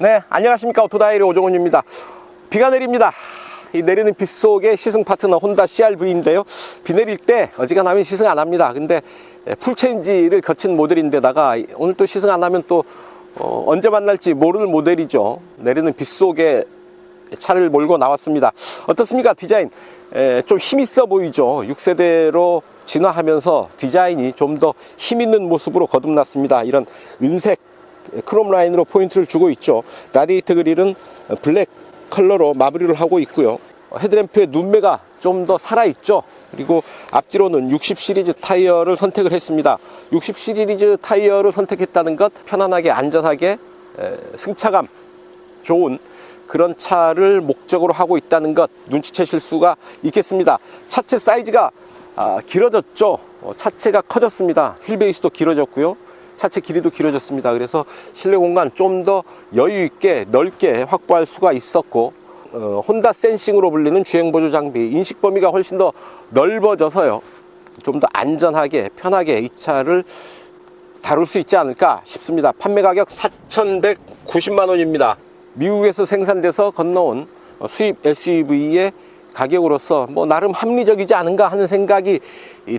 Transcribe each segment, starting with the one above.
네, 안녕하십니까. 오토다이리 오종훈입니다. 비가 내립니다. 이 내리는 비 속에 시승 파트너 혼다 CR-V인데요. 비 내릴 때 어지간하면 시승 안 합니다. 근데 풀체인지를 거친 모델인데다가 오늘 또 시승 안 하면 또 언제 만날지 모르는 모델이죠. 내리는 비 속에 차를 몰고 나왔습니다. 어떻습니까? 디자인 좀 힘있어 보이죠. 6세대로 진화하면서 디자인이 좀 더 힘있는 모습으로 거듭났습니다. 이런 은색 크롬 라인으로 포인트를 주고 있죠. 라디에이터 그릴은 블랙 컬러로 마무리를 하고 있고요. 헤드램프의 눈매가 좀 더 살아있죠. 그리고 앞뒤로는 60 시리즈 타이어를 선택을 했습니다. 60 시리즈 타이어를 선택했다는 것, 편안하게 안전하게 승차감 좋은 그런 차를 목적으로 하고 있다는 것 눈치채실 수가 있겠습니다. 차체 사이즈가 길어졌죠. 차체가 커졌습니다. 휠베이스도 길어졌고요. 차체 길이도 길어졌습니다. 그래서 실내 공간 좀 더 여유 있게 넓게 확보할 수가 있었고, 혼다 센싱으로 불리는 주행보조 장비 인식 범위가 훨씬 더 넓어져서요, 좀 더 안전하게 편하게 이 차를 다룰 수 있지 않을까 싶습니다. 판매 가격 4,190만 원입니다. 미국에서 생산돼서 건너온 수입 SUV의 가격으로서 나름 합리적이지 않은가 하는 생각이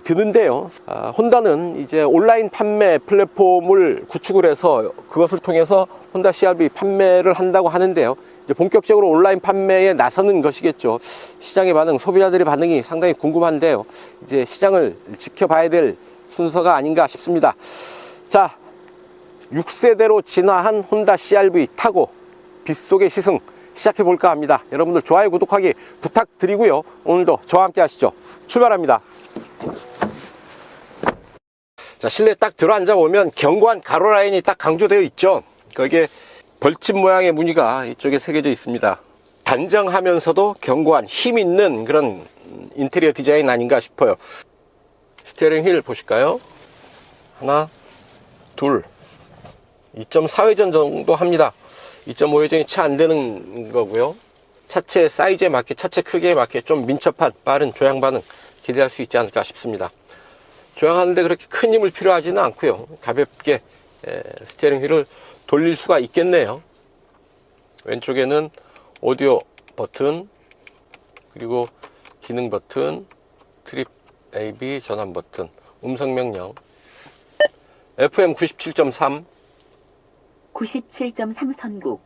드는데요. 혼다는 이제 온라인 판매 플랫폼을 구축을 해서 그것을 통해서 혼다 CR-V 판매를 한다고 하는데요. 이제 본격적으로 온라인 판매에 나서는 것이겠죠. 시장의 반응, 소비자들의 반응이 상당히 궁금한데요. 이제 시장을 지켜봐야 될 순서가 아닌가 싶습니다. 자, 6세대로 진화한 혼다 CR-V 타고 빗속의 시승 시작해 볼까 합니다. 여러분들 좋아요, 구독하기 부탁드리고요. 오늘도 저와 함께 하시죠. 출발합니다. 자, 실내에 딱 들어 앉아 보면 견고한 가로 라인이 딱 강조되어 있죠. 거기에 벌집 모양의 무늬가 이쪽에 새겨져 있습니다. 단정하면서도 견고한 힘 있는 그런 인테리어 디자인 아닌가 싶어요. 스티어링 휠 보실까요? 하나, 둘, 2.4회전 정도 합니다. 2.5회전이 채 안 되는 거고요. 차체 사이즈에 맞게, 차체 크기에 맞게 좀 민첩한 빠른 조향 반응 기대할 수 있지 않을까 싶습니다. 조향하는데 그렇게 큰 힘을 필요하지는 않고요. 가볍게 스티어링 휠을 돌릴 수가 있겠네요. 왼쪽에는 오디오 버튼, 그리고 기능 버튼, 트립 AB 전환 버튼, 음성 명령, FM 97.3 97.3 선국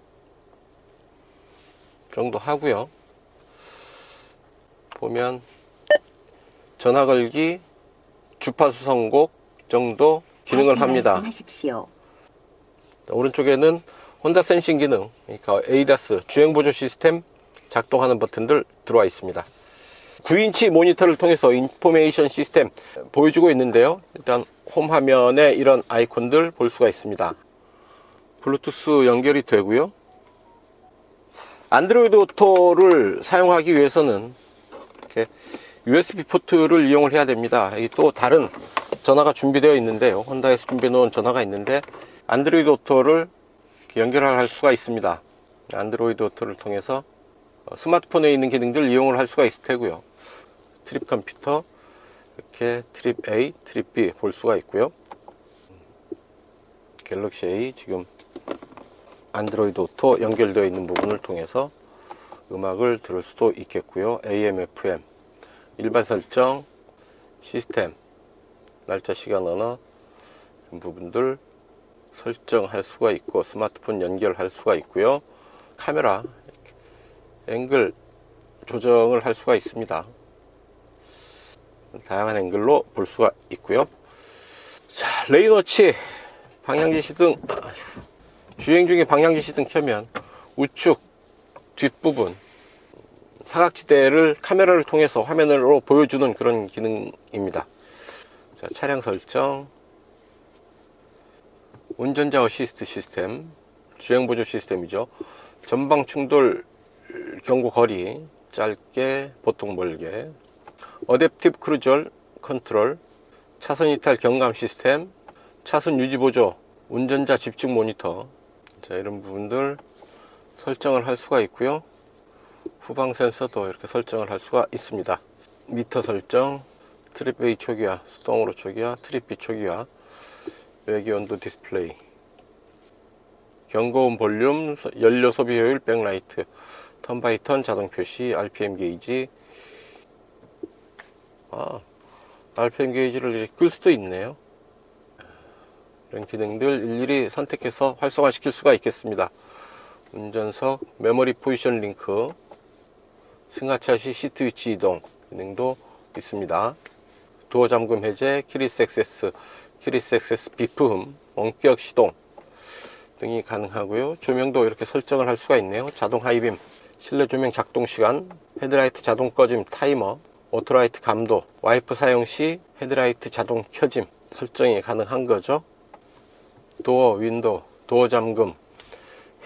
정도 하고요. 보면 전화 걸기, 주파수 선곡 정도 기능을 합니다. 말씀하십시오. 오른쪽에는 혼다 센싱 기능, 그러니까 ADAS 주행보조 시스템 작동하는 버튼들 들어와 있습니다. 9인치 모니터를 통해서 인포메이션 시스템 보여주고 있는데요. 일단 홈 화면에 이런 아이콘들 볼 수가 있습니다. 블루투스 연결이 되고요. 안드로이드 오토를 사용하기 위해서는 이렇게 USB 포트를 이용을 해야 됩니다. 여기 또 다른 전화가 준비되어 있는데요. 혼다에서 준비해 놓은 전화가 있는데 안드로이드 오토를 연결할 수가 있습니다. 안드로이드 오토를 통해서 스마트폰에 있는 기능들 이용을 할 수가 있을 테고요. 트립 컴퓨터, 이렇게 트립 A, 트립 B 볼 수가 있고요. 갤럭시 A 지금 안드로이드 오토 연결되어 있는 부분을 통해서 음악을 들을 수도 있겠고요. AM, FM, 일반 설정, 시스템, 날짜, 시간, 언어 이런 부분들 설정할 수가 있고, 스마트폰 연결할 수가 있고요. 카메라 앵글 조정을 할 수가 있습니다. 다양한 앵글로 볼 수가 있고요. 자, 레인워치, 방향지시등, 주행 중에 방향지시등 켜면 우측 뒷부분 사각지대를 카메라를 통해서 화면으로 보여주는 그런 기능입니다. 자, 차량 설정, 운전자 어시스트 시스템, 주행보조 시스템이죠. 전방 충돌 경고 거리, 짧게, 보통 멀게, 어댑티브 크루즈 컨트롤, 차선 이탈 경감 시스템, 차선 유지 보조, 운전자 집중 모니터, 자, 이런 부분들 설정을 할 수가 있고요. 후방 센서도 이렇게 설정을 할 수가 있습니다. 미터 설정, 트립 A 초기화, 수동으로 초기화, 트립 B 초기화, 외기 온도 디스플레이, 경고음 볼륨, 연료 소비 효율, 백라이트, 턴바이턴 자동 표시, RPM 게이지. RPM 게이지를 이렇게 끌 수도 있네요. 이런 기능들 일일이 선택해서 활성화 시킬 수가 있겠습니다. 운전석, 메모리 포지션 링크, 승하차 시 시트 위치 이동 기능도 있습니다. 도어 잠금 해제, 키리스 액세스, 비품, 원격 시동 등이 가능하고요. 조명도 이렇게 설정을 할 수가 있네요. 자동 하이빔, 실내 조명 작동 시간, 헤드라이트 자동 꺼짐 타이머, 오토라이트 감도, 와이프 사용 시 헤드라이트 자동 켜짐 설정이 가능한 거죠. 도어, 윈도우, 도어 잠금,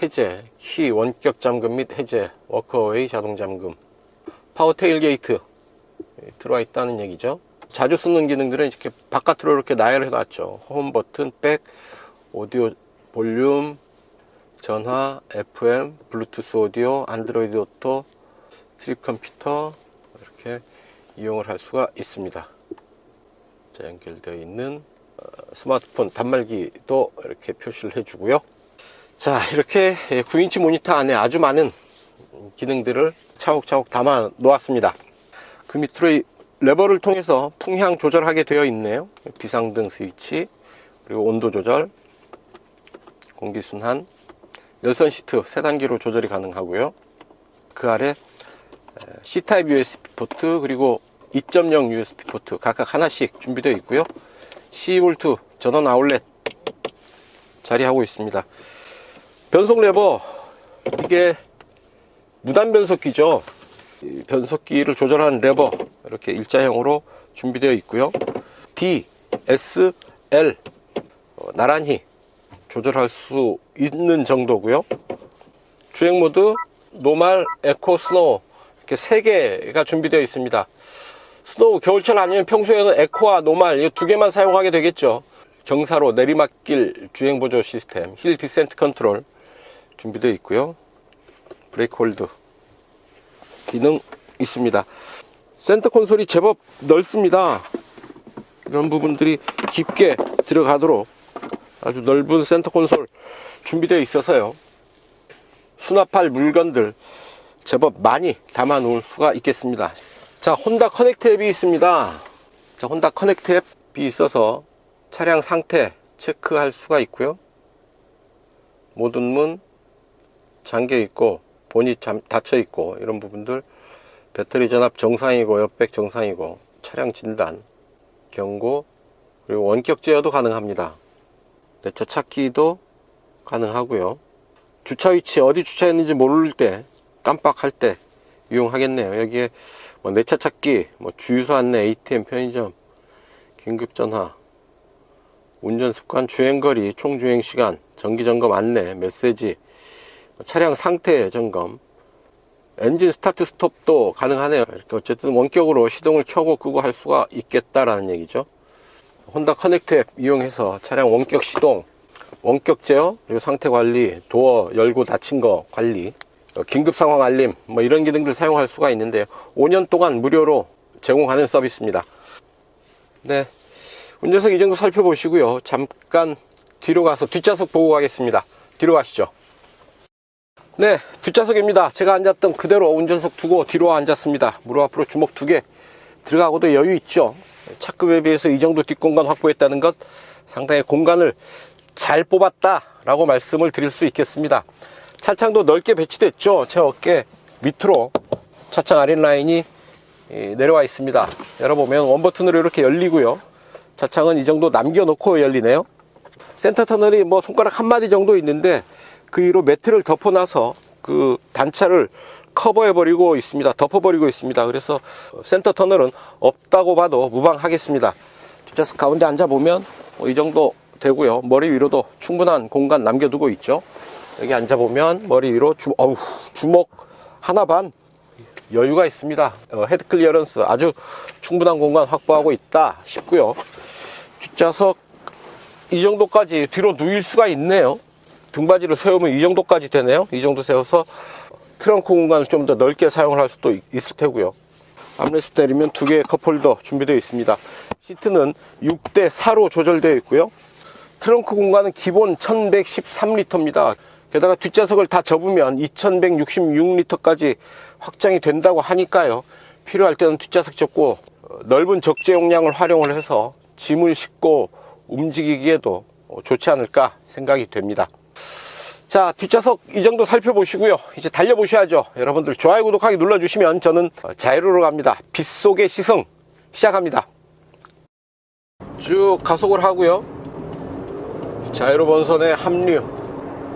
해제, 키 원격 잠금 및 해제, 워커웨이 자동 잠금, 파워 테일 게이트 들어와 있다는 얘기죠. 자주 쓰는 기능들은 이렇게 바깥으로 이렇게 나열해 놨죠. 홈 버튼, 백, 오디오 볼륨, 전화, FM, 블루투스 오디오, 안드로이드 오토, 트립 컴퓨터 이렇게 이용을 할 수가 있습니다. 자, 연결되어 있는 스마트폰 단말기도 이렇게 표시를 해주고요. 자, 이렇게 9인치 모니터 안에 아주 많은 기능들을 차곡차곡 담아 놓았습니다. 그 밑으로 이 레버를 통해서 풍향 조절하게 되어 있네요. 비상등 스위치, 그리고 온도 조절, 공기순환, 열선 시트 3단계로 조절이 가능하고요. 그 아래 C타입 USB 포트, 그리고 2.0 USB 포트 각각 하나씩 준비되어 있고요. 12V 전원 아울렛 자리하고 있습니다. 변속 레버, 이게 무단 변속기죠. 변속기를 조절하는 레버 이렇게 일자형으로 준비되어 있고요. D, S, L 나란히 조절할 수 있는 정도고요. 주행 모드 노말, 에코, 스노우 이렇게 3개가 준비되어 있습니다. 스노우 겨울철 아니면 평소에는 에코와 노말 이 2개만 사용하게 되겠죠. 경사로 내리막길 주행 보조 시스템, 힐 디센트 컨트롤 준비되어 있고요. 브레이크 홀드 기능 있습니다. 센터 콘솔이 제법 넓습니다. 이런 부분들이 깊게 들어가도록 아주 넓은 센터 콘솔 준비되어 있어서요. 수납할 물건들 제법 많이 담아 놓을 수가 있겠습니다. 자, 혼다 커넥트 앱이 있습니다. 자, 혼다 커넥트 앱이 있어서 차량 상태 체크할 수가 있고요. 모든 문 잠겨 있고 본이 닫혀 있고 이런 부분들, 배터리 전압 정상이고 옆백 정상이고, 차량 진단, 경고, 그리고 원격 제어도 가능합니다. 내차 찾기도 가능하고요. 주차 위치 어디 주차했는지 모를 때, 깜빡할 때 이용하겠네요. 여기에 뭐 내차 찾기, 뭐 주유소 안내, ATM, 편의점, 긴급 전화, 운전 습관, 주행거리, 총 주행 시간, 정기 점검 안내, 메시지, 차량 상태 점검, 엔진 스타트 스톱도 가능하네요. 이렇게 어쨌든 원격으로 시동을 켜고 끄고 할 수가 있겠다라는 얘기죠. 혼다 커넥트 앱 이용해서 차량 원격 시동, 원격 제어, 그리고 상태 관리, 도어 열고 닫힌 거 관리, 긴급 상황 알림, 뭐 이런 기능들 사용할 수가 있는데요. 5년 동안 무료로 제공하는 서비스입니다. 네, 운전석 이 정도 살펴보시고요. 잠깐 뒤로 가서 뒷좌석 보고 가겠습니다. 뒤로 가시죠. 네, 뒷좌석입니다. 제가 앉았던 그대로 운전석 두고 뒤로 앉았습니다. 무릎 앞으로 주먹 2개 들어가고도 여유 있죠. 차급에 비해서 이 정도 뒷공간 확보했다는 것, 상당히 공간을 잘 뽑았다 라고 말씀을 드릴 수 있겠습니다. 차창도 넓게 배치됐죠. 제 어깨 밑으로 차창 아랫라인이 내려와 있습니다. 열어보면 원버튼으로 이렇게 열리고요. 차창은 이 정도 남겨놓고 열리네요. 센터 터널이 뭐 손가락 한 마디 정도 있는데 그 위로 매트를 덮어놔서 그 단차를 커버해버리고 있습니다. 덮어버리고 있습니다. 그래서 센터 터널은 없다고 봐도 무방하겠습니다. 뒷좌석 가운데 앉아보면 이 정도 되고요. 머리 위로도 충분한 공간 남겨두고 있죠. 여기 앉아보면 머리 위로 주먹 하나 반 여유가 있습니다. 헤드 클리어런스 아주 충분한 공간 확보하고 있다 싶고요. 뒷좌석 이 정도까지 뒤로 누일 수가 있네요. 등받이를 세우면 이 정도까지 되네요. 이 정도 세워서 트렁크 공간을 좀 더 넓게 사용을 할 수도 있을 테고요. 암레스트 내리면 2개의 컵홀더 준비되어 있습니다. 시트는 6대 4로 조절되어 있고요. 트렁크 공간은 기본 1113리터입니다. 게다가 뒷좌석을 다 접으면 2166리터까지 확장이 된다고 하니까요. 필요할 때는 뒷좌석 접고 넓은 적재 용량을 활용을 해서 짐을 싣고 움직이기에도 좋지 않을까 생각이 됩니다. 자, 뒷좌석 이 정도 살펴보시고요. 이제 달려보셔야죠. 여러분들 좋아요, 구독하기 눌러주시면 저는 자유로로 갑니다. 빗속의 시승 시작합니다. 쭉 가속을 하고요. 자유로 본선에 합류.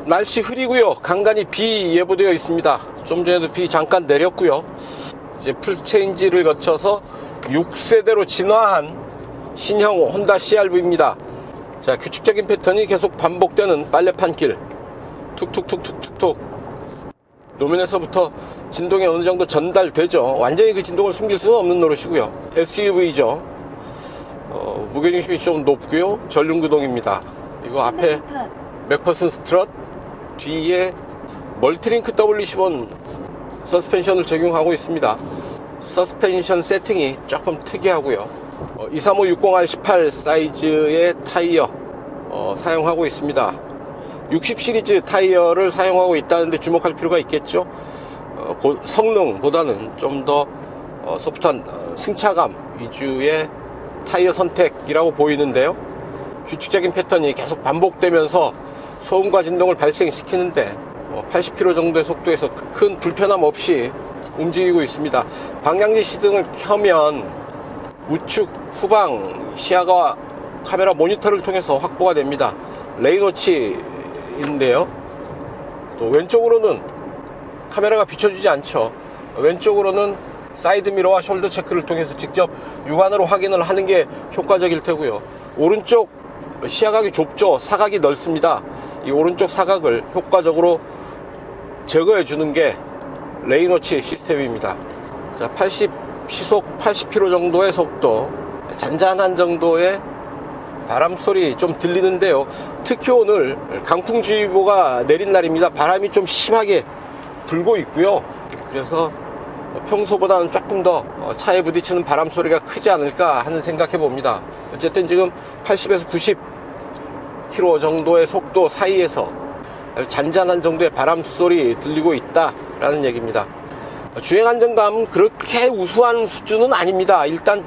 날씨 흐리고요. 간간히 비 예보되어 있습니다. 좀 전에도 비 잠깐 내렸고요. 이제 풀체인지를 거쳐서 6세대로 진화한 신형 혼다 CR-V입니다. 자, 규칙적인 패턴이 계속 반복되는 빨래판 길. 툭툭툭툭툭툭. 노면에서부터 진동이 어느 정도 전달되죠. 완전히 그 진동을 숨길 수는 없는 노릇이고요. SUV죠. 무게중심이 좀 높고요. 전륜구동입니다. 이거 앞에 맥퍼슨 스트럿, 뒤에 멀티링크 W15 서스펜션을 적용하고 있습니다. 서스펜션 세팅이 조금 특이하고요. 235-60R18 사이즈의 타이어 사용하고 있습니다. 60 시리즈 타이어를 사용하고 있다는데 주목할 필요가 있겠죠. 성능보다는 좀 더 소프트한 승차감 위주의 타이어 선택이라고 보이는데요. 규칙적인 패턴이 계속 반복되면서 소음과 진동을 발생시키는데 80km 정도의 속도에서 큰 불편함 없이 움직이고 있습니다. 방향지 시등을 켜면 우측 후방 시야가 카메라 모니터를 통해서 확보가 됩니다. 레인워치인데요. 또 왼쪽으로는 카메라가 비춰주지 않죠. 왼쪽으로는 사이드미러와 숄더 체크를 통해서 직접 육안으로 확인을 하는 게 효과적일 테고요. 오른쪽 시야각이 좁죠. 사각이 넓습니다. 이 오른쪽 사각을 효과적으로 제거해 주는 게 레인워치 시스템입니다. 자, 시속 80km 정도의 속도, 잔잔한 정도의 바람소리 좀 들리는데요. 특히 오늘 강풍주의보가 내린 날입니다. 바람이 좀 심하게 불고 있고요. 그래서 평소보다는 조금 더 차에 부딪히는 바람 소리가 크지 않을까 하는 생각해 봅니다. 어쨌든 지금 80에서 90km 정도의 속도 사이에서 잔잔한 정도의 바람 소리 들리고 있다라는 얘기입니다. 주행 안정감 그렇게 우수한 수준은 아닙니다. 일단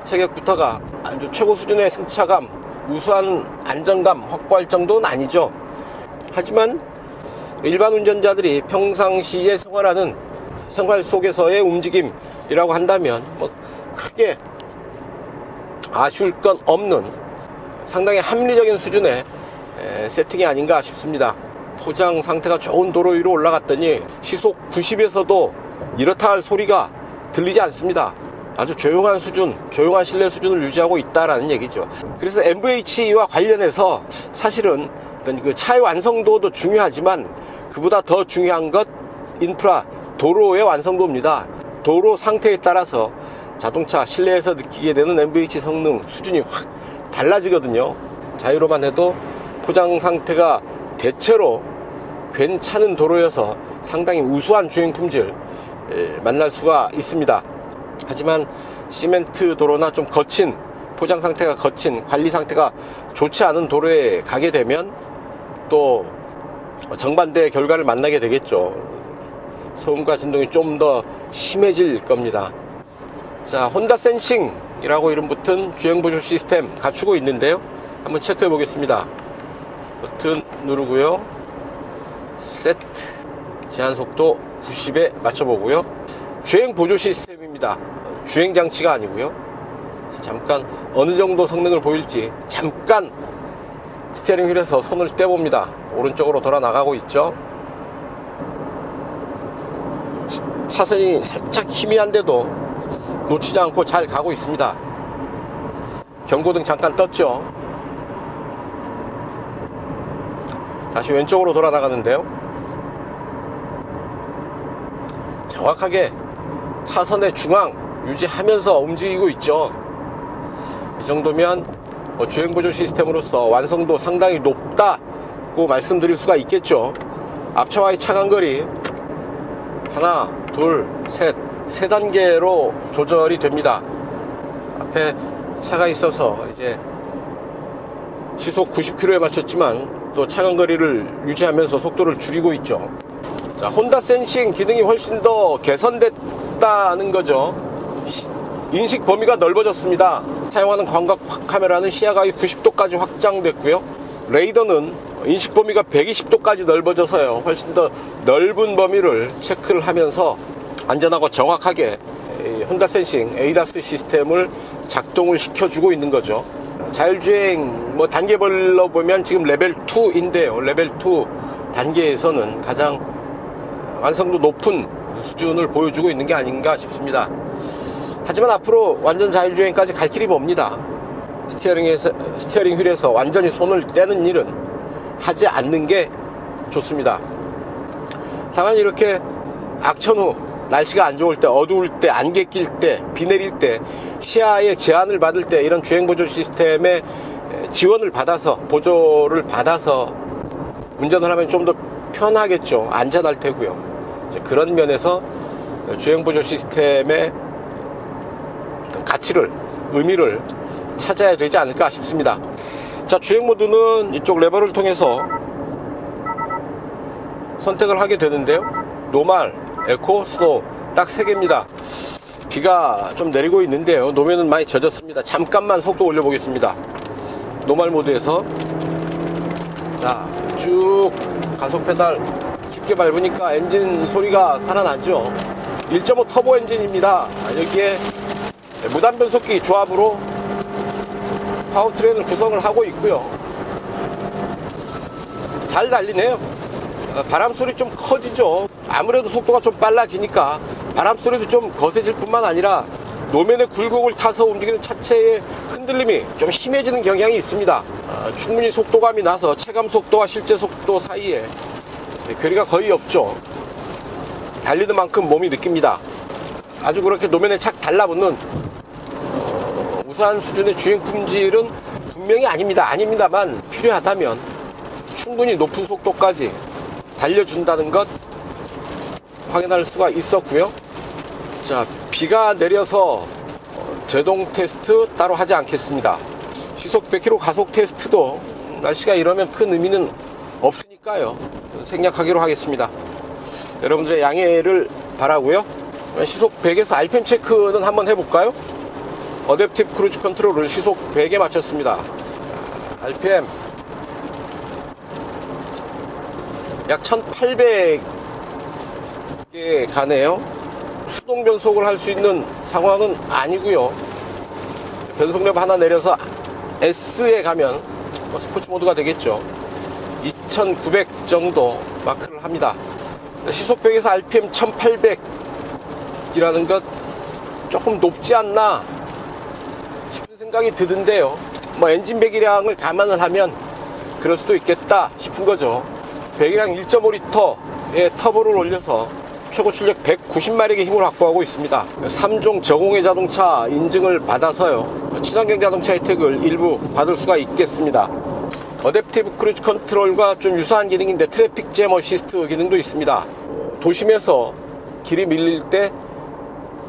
체격부터가 아주 최고 수준의 승차감, 우수한 안정감 확보할 정도는 아니죠. 하지만 일반 운전자들이 평상시에 생활하는 생활 속에서의 움직임이라고 한다면 뭐 크게 아쉬울 건 없는 상당히 합리적인 수준의 세팅이 아닌가 싶습니다. 포장 상태가 좋은 도로 위로 올라갔더니 시속 90에서도 이렇다 할 소리가 들리지 않습니다. 아주 조용한 수준, 조용한 실내 수준을 유지하고 있다라는 얘기죠. 그래서 MVH와 관련해서 사실은 그 차의 완성도도 중요하지만 그보다 더 중요한 것 인프라, 도로의 완성도입니다. 도로 상태에 따라서 자동차 실내에서 느끼게 되는 MVH 성능 수준이 확 달라지거든요. 자유로만 해도 포장 상태가 대체로 괜찮은 도로여서 상당히 우수한 주행 품질 만날 수가 있습니다. 하지만 시멘트 도로나 좀 거친, 포장 상태가 거친, 관리 상태가 좋지 않은 도로에 가게 되면 또 정반대의 결과를 만나게 되겠죠. 소음과 진동이 좀 더 심해질 겁니다. 자, 혼다 센싱이라고 이름 붙은 주행보조 시스템 갖추고 있는데요. 한번 체크해 보겠습니다. 버튼 누르고요. 세트, 제한속도 90에 맞춰보고요. 주행보조 시스템입니다. 주행장치가 아니고요. 잠깐 어느 정도 성능을 보일지 잠깐 스티어링 휠에서 손을 떼봅니다. 오른쪽으로 돌아 나가고 있죠. 차선이 살짝 희미한데도 놓치지 않고 잘 가고 있습니다. 경고등 잠깐 떴죠. 다시 왼쪽으로 돌아 나가는데요. 정확하게 차선의 중앙 유지하면서 움직이고 있죠. 이 정도면 주행보조 시스템으로서 완성도 상당히 높다고 말씀드릴 수가 있겠죠. 앞차와의 차간거리 하나, 둘, 셋, 세 단계로 조절이 됩니다. 앞에 차가 있어서 이제 시속 90km에 맞췄지만 또 차간 거리를 유지하면서 속도를 줄이고 있죠. 자, 혼다 센싱 기능이 훨씬 더 개선됐다는 거죠. 인식 범위가 넓어졌습니다. 사용하는 광각 카메라는 시야가 90도까지 확장됐고요. 레이더는 인식 범위가 120도까지 넓어져서요, 훨씬 더 넓은 범위를 체크를 하면서 안전하고 정확하게 혼다 센싱 에이다스 시스템을 작동을 시켜주고 있는 거죠. 자율주행 단계별로 보면 지금 레벨 2인데요. 레벨 2 단계에서는 가장 완성도 높은 수준을 보여주고 있는 게 아닌가 싶습니다. 하지만 앞으로 완전 자율주행까지 갈 길이 멉니다. 스티어링 휠에서 완전히 손을 떼는 일은 하지 않는 게 좋습니다. 다만 이렇게 악천 후 날씨가 안 좋을 때, 어두울 때, 안개 낄 때, 비 내릴 때, 시야에 제한을 받을 때 이런 주행보조 시스템의 지원을 받아서, 보조를 받아서 운전을 하면 좀 더 편하겠죠. 안전할 테고요. 그런 면에서 주행보조 시스템의 가치를, 의미를 찾아야 되지 않을까 싶습니다. 자, 주행 모드는 이쪽 레버를 통해서 선택을 하게 되는데요. 노말, 에코, 스노우 딱 3개입니다. 비가 좀 내리고 있는데요, 노면은 많이 젖었습니다. 잠깐만 속도 올려 보겠습니다. 노말 모드에서 자, 쭉 가속 페달 깊게 밟으니까 엔진 소리가 살아나죠. 1.5 터보 엔진입니다. 여기에 무단 변속기 조합으로 파워트레인을 구성을 하고 있고요. 잘 달리네요. 바람 소리 좀 커지죠. 아무래도 속도가 좀 빨라지니까 바람 소리도 좀 거세질 뿐만 아니라 노면의 굴곡을 타서 움직이는 차체의 흔들림이 좀 심해지는 경향이 있습니다. 충분히 속도감이 나서 체감 속도와 실제 속도 사이에 괴리가 거의 없죠. 달리는 만큼 몸이 느낍니다. 아주 그렇게 노면에 착 달라붙는 우수한 수준의 주행 품질은 분명히 아닙니다만 필요하다면 충분히 높은 속도까지 달려준다는 것 확인할 수가 있었고요. 자, 비가 내려서 제동 테스트 따로 하지 않겠습니다. 시속 100km 가속 테스트도 날씨가 이러면 큰 의미는 없으니까요, 생략하기로 하겠습니다. 여러분들의 양해를 바라고요. 시속 100에서 RPM 체크는 한번 해볼까요? 어댑티브 크루즈 컨트롤을 시속 100에 맞췄습니다. RPM 약 1800에 가네요. 수동 변속을 할 수 있는 상황은 아니고요. 변속력 하나 내려서 S에 가면 스포츠 모드가 되겠죠. 2900 정도 마크를 합니다. 시속 100에서 RPM 1800이라는 것 조금 높지 않나 싶은 생각이 드는데요. 엔진 배기량을 감안을 하면 그럴 수도 있겠다 싶은 거죠. 배기량 1.5L의 터보를 올려서 최고 출력 190마력의 힘을 확보하고 있습니다. 3종 저공해 자동차 인증을 받아서요, 친환경 자동차 혜택을 일부 받을 수가 있겠습니다. 어댑티브 크루즈 컨트롤과 좀 유사한 기능인데 트래픽 잼 어시스트 기능도 있습니다. 도심에서 길이 밀릴 때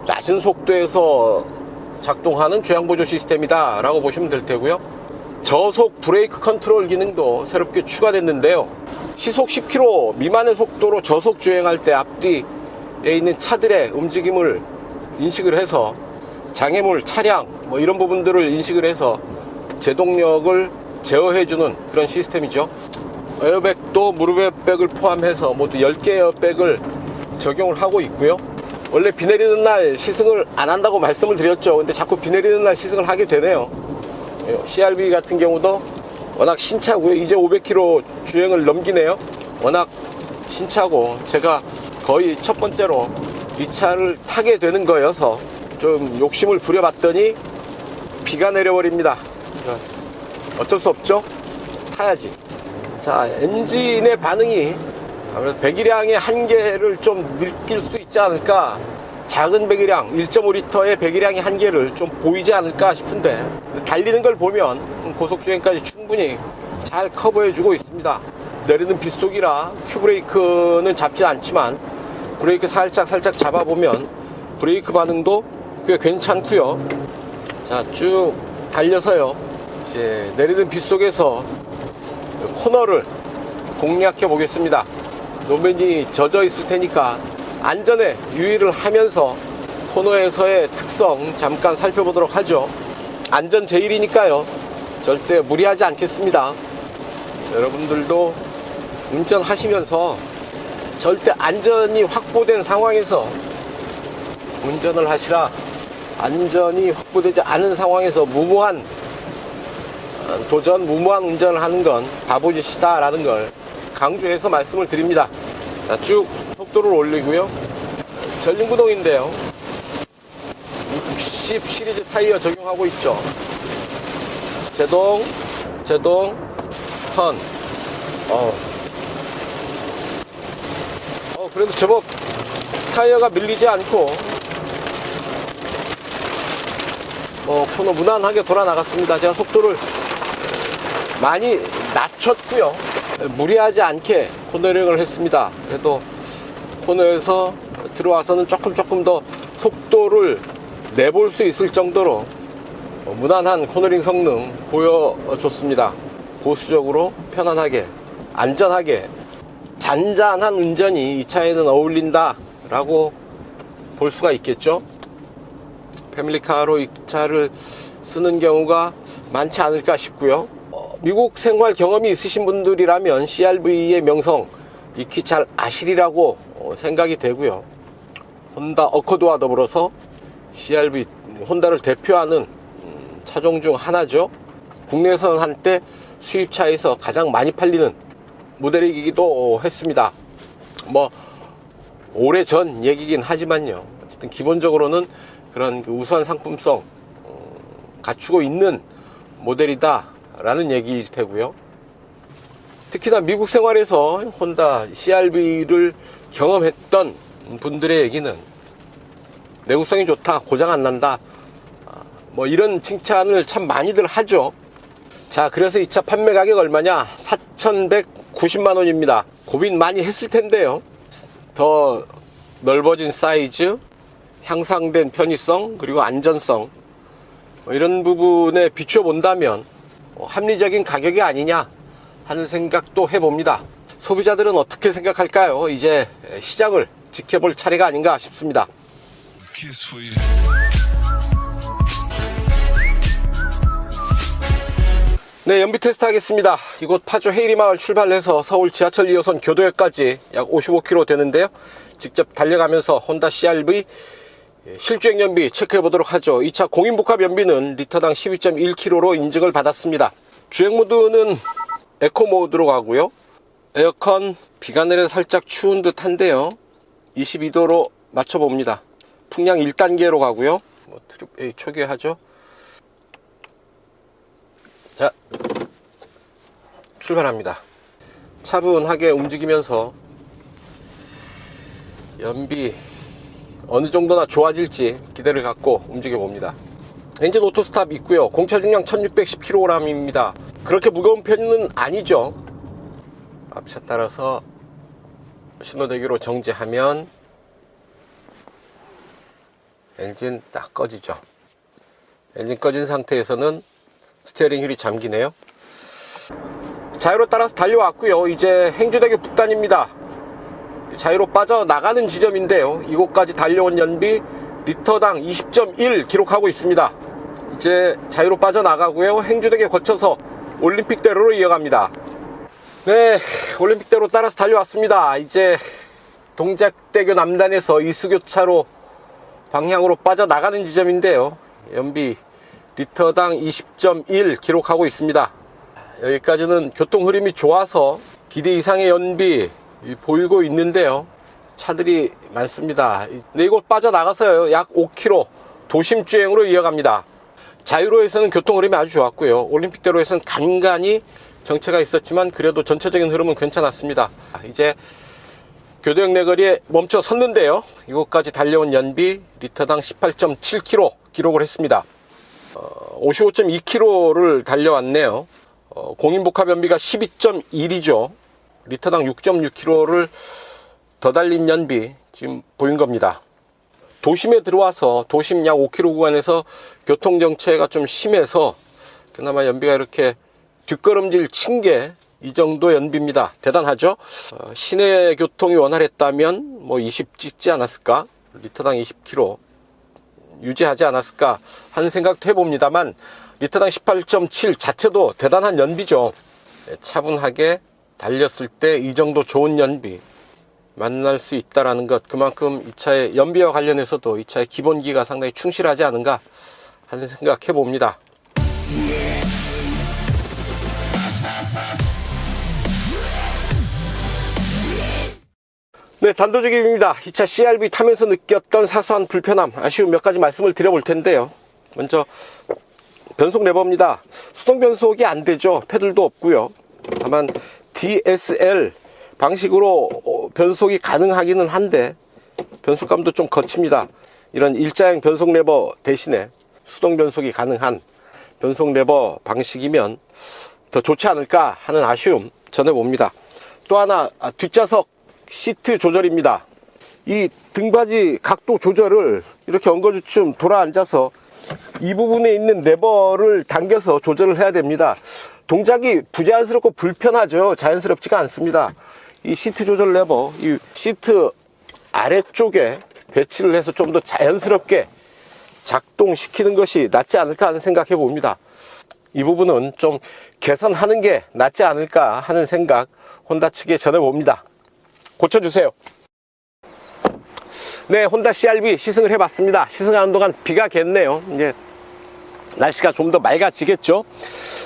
낮은 속도에서 작동하는 주행보조 시스템이다 라고 보시면 될 테고요. 저속 브레이크 컨트롤 기능도 새롭게 추가됐는데요, 시속 10km 미만의 속도로 저속 주행할 때 앞뒤에 있는 차들의 움직임을 인식을 해서 장애물, 차량 이런 부분들을 인식을 해서 제동력을 제어해주는 그런 시스템이죠. 에어백도 무릎 에어백을 포함해서 모두 10개 에어백을 적용을 하고 있고요. 원래 비 내리는 날 시승을 안 한다고 말씀을 드렸죠. 근데 자꾸 비 내리는 날 시승을 하게 되네요. CR-V 같은 경우도 워낙 신차고요. 이제 500km 주행을 넘기네요. 워낙 신차고 제가 거의 첫 번째로 이 차를 타게 되는 거여서 좀 욕심을 부려봤더니 비가 내려버립니다. 어쩔 수 없죠. 타야지. 자, 엔진의 반응이 아무래도 배기량의 한계를 좀 느낄 수 있지 않을까. 작은 배기량 1.5L의 배기량의 한계를 좀 보이지 않을까 싶은데, 달리는 걸 보면 고속주행까지 충분히 잘 커버해 주고 있습니다. 내리는 빗속이라 큐브레이크는 잡지 않지만 브레이크 살짝 잡아보면 브레이크 반응도 꽤 괜찮고요. 자, 쭉 달려서요, 이제 내리는 빗속에서 코너를 공략해 보겠습니다. 노면이 젖어 있을 테니까 안전에 유의를 하면서 코너에서의 특성 잠깐 살펴보도록 하죠. 안전 제일이니까요. 절대 무리하지 않겠습니다. 여러분들도 운전하시면서 절대 안전이 확보된 상황에서 운전을 하시라. 안전이 확보되지 않은 상황에서 무모한 도전, 무모한 운전을 하는 건 바보짓이다 라는 걸 강조해서 말씀을 드립니다. 자, 쭉 속도를 올리고요. 전륜구동인데요. 60 시리즈 타이어 적용하고 있죠. 제동, 턴. 그래도 제법 타이어가 밀리지 않고 코너 무난하게 돌아 나갔습니다. 제가 속도를 많이 낮췄고요. 무리하지 않게 코너링을 했습니다. 그래도 코너에서 들어와서는 조금 더 속도를 내볼 수 있을 정도로 무난한 코너링 성능 보여줬습니다. 보수적으로 편안하게 안전하게 잔잔한 운전이 이 차에는 어울린다 라고 볼 수가 있겠죠. 패밀리카로 이 차를 쓰는 경우가 많지 않을까 싶고요. 미국 생활 경험이 있으신 분들이라면 CR-V의 명성 익히 잘 아시리라고 생각이 되고요. 혼다 어코드와 더불어서 CR-V 혼다를 대표하는 차종 중 하나죠. 국내에서는 한때 수입차에서 가장 많이 팔리는 모델이기도 했습니다. 오래전 얘기긴 하지만요. 어쨌든 기본적으로는 그런 우수한 상품성 갖추고 있는 모델이다 라는 얘기일 테고요. 특히나 미국 생활에서 혼다 CR-V를 경험했던 분들의 얘기는 내구성이 좋다, 고장 안 난다, 이런 칭찬을 참 많이들 하죠. 자, 그래서 이 차 판매 가격 얼마냐? 4,190만 원입니다. 고민 많이 했을 텐데요. 더 넓어진 사이즈, 향상된 편의성, 그리고 안전성, 이런 부분에 비추어 본다면 합리적인 가격이 아니냐 하는 생각도 해봅니다. 소비자들은 어떻게 생각할까요? 이제 시장을 지켜볼 차례가 아닌가 싶습니다. 네, 연비 테스트 하겠습니다. 이곳 파주 헤이리마을 출발해서 서울 지하철 2호선 교도역까지 약 55km 되는데요. 직접 달려가면서 혼다 CR-V 실주행 연비 체크해 보도록 하죠. 이 차 공인복합 연비는 리터당 12.1km로 인증을 받았습니다. 주행 모드는 에코 모드로 가고요. 에어컨 비가 내려 살짝 추운 듯 한데요. 22도로 맞춰봅니다. 풍량 1단계로 가고요. 트립 A 초기화하죠. 자, 출발합니다. 차분하게 움직이면서 연비 어느 정도나 좋아질지 기대를 갖고 움직여 봅니다. 엔진 오토 스탑 있고요. 공차 중량 1610kg입니다. 그렇게 무거운 편은 아니죠. 앞차 따라서 신호대기로 정지하면 엔진 딱 꺼지죠. 엔진 꺼진 상태에서는 스티어링 휠이 잠기네요. 자유로 따라서 달려왔고요. 이제 행주대교 북단입니다. 자유로 빠져나가는 지점인데요. 이곳까지 달려온 연비 리터당 20.1 기록하고 있습니다. 이제 자유로 빠져나가고요. 행주대교 거쳐서 올림픽대로로 이어갑니다. 네, 올림픽대로 따라서 달려왔습니다. 이제 동작대교 남단에서 이수교차로 방향으로 빠져나가는 지점인데요. 연비 리터당 20.1 기록하고 있습니다. 여기까지는 교통 흐름이 좋아서 기대 이상의 연비 보이고 있는데요. 차들이 많습니다. 네, 이곳 빠져나가서요. 약 5km 도심 주행으로 이어갑니다. 자유로에서는 교통 흐름이 아주 좋았고요. 올림픽대로에서는 간간히 정체가 있었지만 그래도 전체적인 흐름은 괜찮았습니다. 이제 교대역 내거리에 멈춰 섰는데요. 이곳까지 달려온 연비 리터당 18.7km 기록을 했습니다. 55.2km를 달려왔네요. 공인복합 연비가 12.1이죠. 리터당 6.6km를 더 달린 연비 지금 보인 겁니다. 도심에 들어와서 도심 약 5km 구간에서 교통정체가 좀 심해서 그나마 연비가 이렇게 뒷걸음질 친 게 이 정도 연비입니다. 대단하죠? 시내 교통이 원활했다면 뭐 20 찍지 않았을까? 리터당 20km 유지하지 않았을까 하는 생각도 해봅니다만, 리터당 18.7 자체도 대단한 연비죠. 차분하게 달렸을 때 이 정도 좋은 연비 만날 수 있다라는 것, 그만큼 이 차의 연비와 관련해서도 이 차의 기본기가 상당히 충실하지 않은가 하는 생각 해봅니다. 네, 단도직입입니다. 이 차 CR-V 타면서 느꼈던 사소한 불편함, 아쉬움 몇 가지 말씀을 드려볼 텐데요. 먼저 변속 레버입니다. 수동 변속이 안 되죠. 패들도 없고요. 다만 DSL 방식으로 변속이 가능하기는 한데 변속감도 좀 거칩니다. 이런 일자형 변속 레버 대신에 수동 변속이 가능한 변속 레버 방식이면 더 좋지 않을까 하는 아쉬움 전해봅니다. 또 하나, 뒷좌석 시트 조절입니다. 이 등받이 각도 조절을 이렇게 엉거주춤 돌아 앉아서 이 부분에 있는 레버를 당겨서 조절을 해야 됩니다. 동작이 부자연스럽고 불편하죠. 자연스럽지가 않습니다. 이 시트 조절 레버, 이 시트 아래쪽에 배치를 해서 좀 더 자연스럽게 작동시키는 것이 낫지 않을까 하는 생각해 봅니다. 이 부분은 좀 개선하는 게 낫지 않을까 하는 생각 혼다 측에 전해봅니다. 고쳐주세요. 네, 혼다 CR-V 시승을 해봤습니다. 시승하는 동안 비가 겠네요. 이제 날씨가 좀 더 맑아지겠죠.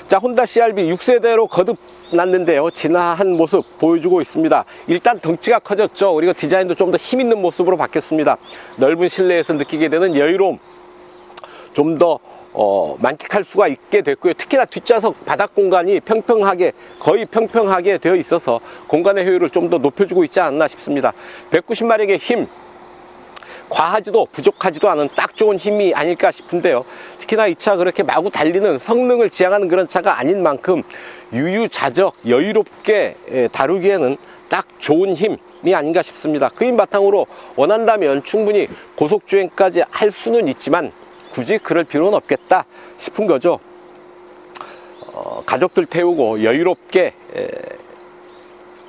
자, 혼다 CR-V 6세대로 거듭났는데요. 진화한 모습 보여주고 있습니다. 일단 덩치가 커졌죠. 그리고 디자인도 좀 더 힘있는 모습으로 바뀌었습니다. 넓은 실내에서 느끼게 되는 여유로움 좀 더 만끽할 수가 있게 됐고요. 특히나 뒷좌석 바닥 공간이 평평하게, 거의 평평하게 되어 있어서 공간의 효율을 좀 더 높여주고 있지 않나 싶습니다. 190마력의 힘, 과하지도 부족하지도 않은 딱 좋은 힘이 아닐까 싶은데요. 특히나 이 차 그렇게 마구 달리는 성능을 지향하는 그런 차가 아닌 만큼 유유자적 여유롭게 다루기에는 딱 좋은 힘이 아닌가 싶습니다. 그 힘 바탕으로 원한다면 충분히 고속주행까지 할 수는 있지만 굳이 그럴 필요는 없겠다 싶은 거죠. 가족들 태우고 여유롭게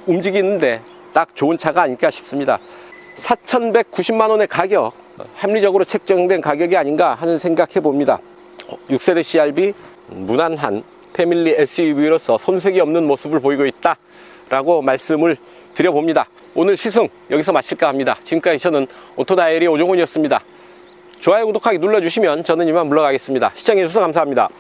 움직이는데 딱 좋은 차가 아닐까 싶습니다. 4,190만원의 가격, 합리적으로 책정된 가격이 아닌가 하는 생각해 봅니다. 6세대 CR-V 무난한 패밀리 SUV로서 손색이 없는 모습을 보이고 있다 라고 말씀을 드려봅니다. 오늘 시승 여기서 마칠까 합니다. 지금까지 저는 오토다이어리 오종훈이었습니다. 좋아요, 구독하기 눌러주시면 저는 이만 물러가겠습니다. 시청해주셔서 감사합니다.